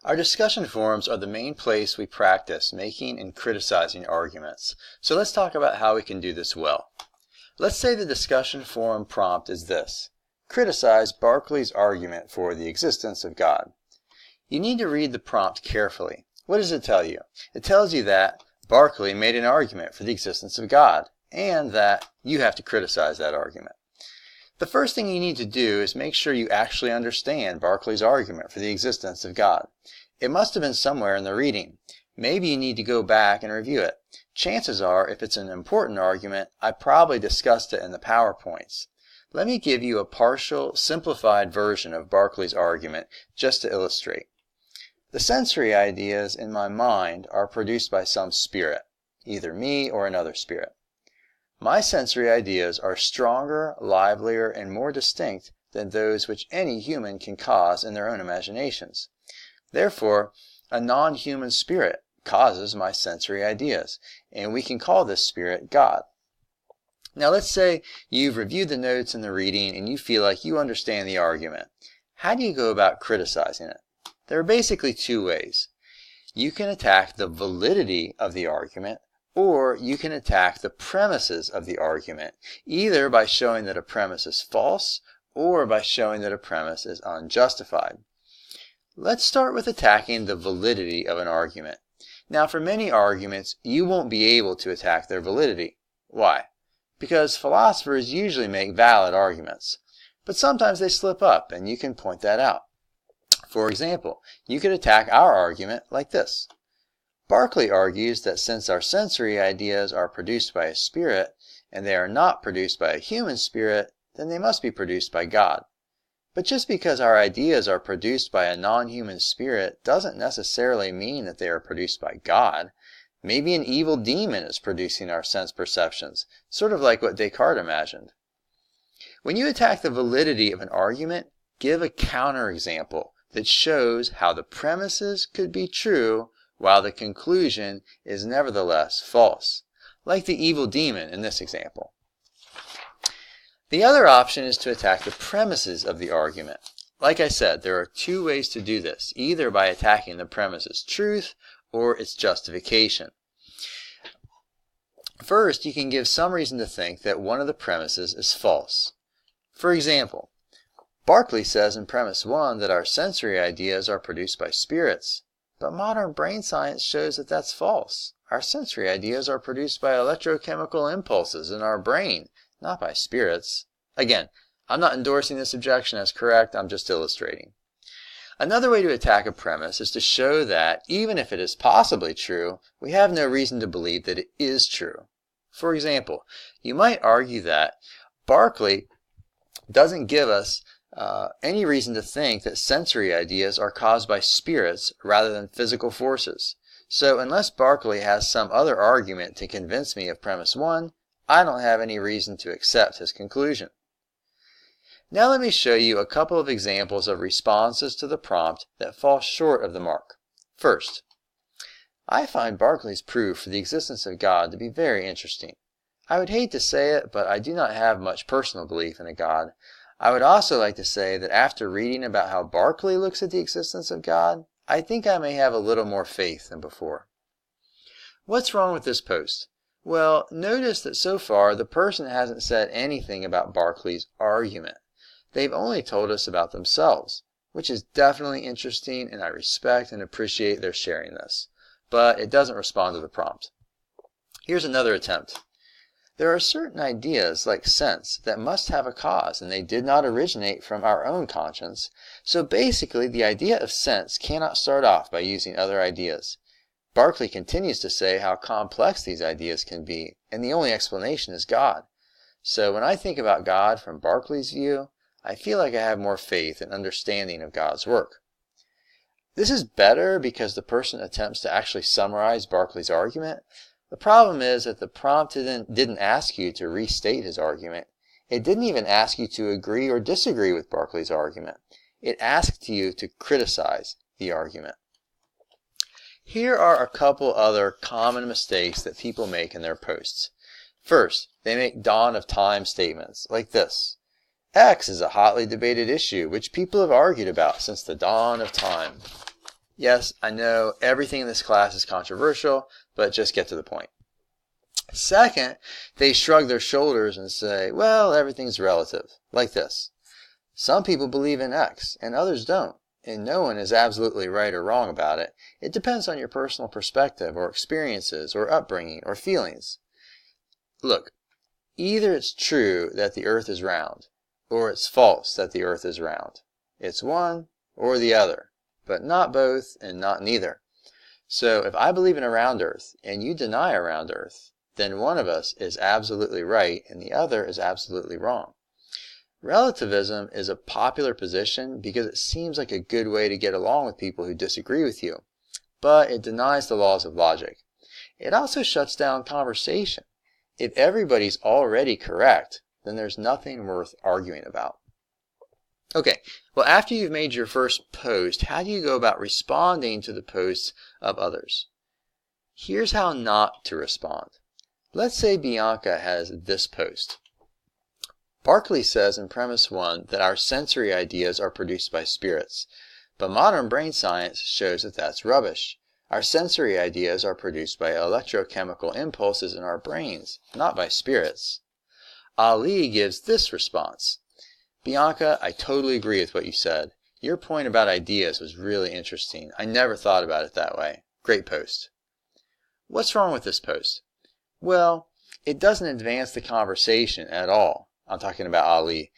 Our discussion forums are the main place we practice making and criticizing arguments. So let's talk about how we can do this well. Let's say the discussion forum prompt is this: criticize Berkeley's argument for the existence of God. You need to read the prompt carefully. What does it tell you? It tells you that Berkeley made an argument for the existence of God, and that you have to criticize that argument. The first thing you need to do is make sure you actually understand Berkeley's argument for the existence of God. It must have been somewhere in the reading. Maybe you need to go back and review it. Chances are, if it's an important argument, I probably discussed it in the PowerPoints. Let me give you a partial, simplified version of Berkeley's argument just to illustrate. The sensory ideas in my mind are produced by some spirit, either me or another spirit. My sensory ideas are stronger, livelier, and more distinct than those which any human can cause in their own imaginations. Therefore, a non-human spirit causes my sensory ideas, and we can call this spirit God. Now let's say you've reviewed the notes in the reading and you feel like you understand the argument. How do you go about criticizing it? There are basically two ways. You can attack the validity of the argument, or you can attack the premises of the argument, either by showing that a premise is false or by showing that a premise is unjustified. Let's start with attacking the validity of an argument. Now, for many arguments, you won't be able to attack their validity. Why? Because philosophers usually make valid arguments, but sometimes they slip up, and you can point that out. For example, you could attack our argument like this. Berkeley argues that since our sensory ideas are produced by a spirit, and they are not produced by a human spirit, then they must be produced by God. But just because our ideas are produced by a non-human spirit doesn't necessarily mean that they are produced by God. Maybe an evil demon is producing our sense perceptions, sort of like what Descartes imagined. When you attack the validity of an argument, give a counterexample that shows how the premises could be true while the conclusion is nevertheless false, like the evil demon in this example. The other option is to attack the premises of the argument. Like I said, there are two ways to do this, either by attacking the premise's truth or its justification. First, you can give some reason to think that one of the premises is false. For example, Berkeley says in premise 1 that our sensory ideas are produced by spirits, but modern brain science shows that that's false. Our sensory ideas are produced by electrochemical impulses in our brain, not by spirits. Again, I'm not endorsing this objection as correct, I'm just illustrating. Another way to attack a premise is to show that, even if it is possibly true, we have no reason to believe that it is true. For example, you might argue that Berkeley doesn't give us any reason to think that sensory ideas are caused by spirits rather than physical forces. So unless Berkeley has some other argument to convince me of premise 1, I don't have any reason to accept his conclusion. Now let me show you a couple of examples of responses to the prompt that fall short of the mark. First, I find Berkeley's proof for the existence of God to be very interesting. I would hate to say it, but I do not have much personal belief in a God. I would also like to say that after reading about how Berkeley looks at the existence of God, I think I may have a little more faith than before. What's wrong with this post? Well, notice that so far the person hasn't said anything about Berkeley's argument. They've only told us about themselves, which is definitely interesting, and I respect and appreciate their sharing this. But it doesn't respond to the prompt. Here's another attempt. There are certain ideas, like sense, that must have a cause, and they did not originate from our own conscience. So basically, the idea of sense cannot start off by using other ideas. Berkeley continues to say how complex these ideas can be, and the only explanation is God. So when I think about God from Berkeley's view, I feel like I have more faith and understanding of God's work. This is better because the person attempts to actually summarize Berkeley's argument. The problem is that the prompt didn't ask you to restate his argument. It didn't even ask you to agree or disagree with Berkeley's argument. It asked you to criticize the argument. Here are a couple other common mistakes that people make in their posts. First, they make dawn of time statements like this. X is a hotly debated issue which people have argued about since the dawn of time. Yes, I know everything in this class is controversial, but just get to the point. Second, they shrug their shoulders and say, well, everything's relative, like this. Some people believe in X and others don't, and no one is absolutely right or wrong about it. It depends on your personal perspective or experiences or upbringing or feelings. Look, either it's true that the earth is round, or it's false that the earth is round. It's one or the other, but not both and not neither. So if I believe in a round earth and you deny a round earth, then one of us is absolutely right and the other is absolutely wrong. Relativism is a popular position because it seems like a good way to get along with people who disagree with you, but it denies the laws of logic. It also shuts down conversation. If everybody's already correct, then there's nothing worth arguing about. Okay, well, after you've made your first post, how do you go about responding to the posts of others? Here's how not to respond. Let's say Bianca has this post. Berkeley says in premise 1 that our sensory ideas are produced by spirits, but modern brain science shows that that's rubbish. Our sensory ideas are produced by electrochemical impulses in our brains, not by spirits. Ali gives this response. Bianca, I totally agree with what you said. Your point about ideas was really interesting. I never thought about it that way. Great post. What's wrong with this post? Well, it doesn't advance the conversation at all. I'm talking about Ali.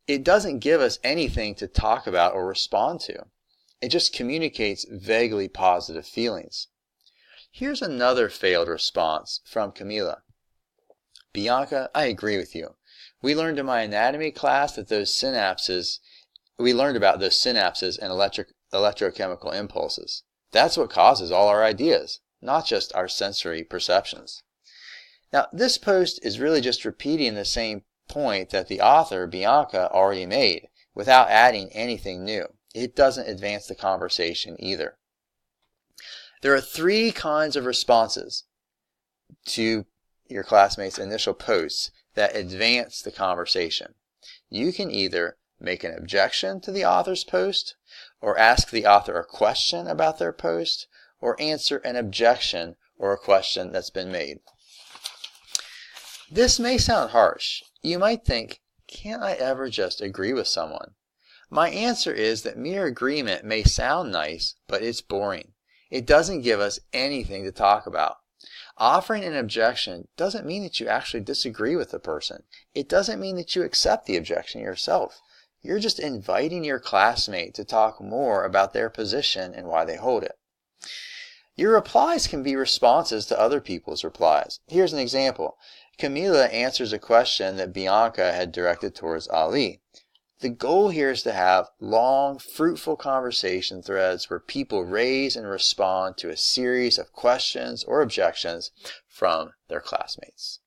It doesn't give us anything to talk about or respond to. It just communicates vaguely positive feelings. Here's another failed response from Camila. Bianca, I agree with you. We learned in my anatomy class that we learned about those synapses and electrochemical impulses. That's what causes all our ideas, not just our sensory perceptions. Now, this post is really just repeating the same point that the author, Bianca, already made without adding anything new. It doesn't advance the conversation either. There are 3 kinds of responses to your classmates' initial posts that advance the conversation. You can either make an objection to the author's post, or ask the author a question about their post, or answer an objection or a question that's been made. This may sound harsh. You might think, can't I ever just agree with someone? My answer is that mere agreement may sound nice, but it's boring. It doesn't give us anything to talk about. Offering an objection doesn't mean that you actually disagree with the person. It doesn't mean that you accept the objection yourself. You're just inviting your classmate to talk more about their position and why they hold it. Your replies can be responses to other people's replies. Here's an example. Camila answers a question that Bianca had directed towards Ali. The goal here is to have long, fruitful conversation threads where people raise and respond to a series of questions or objections from their classmates.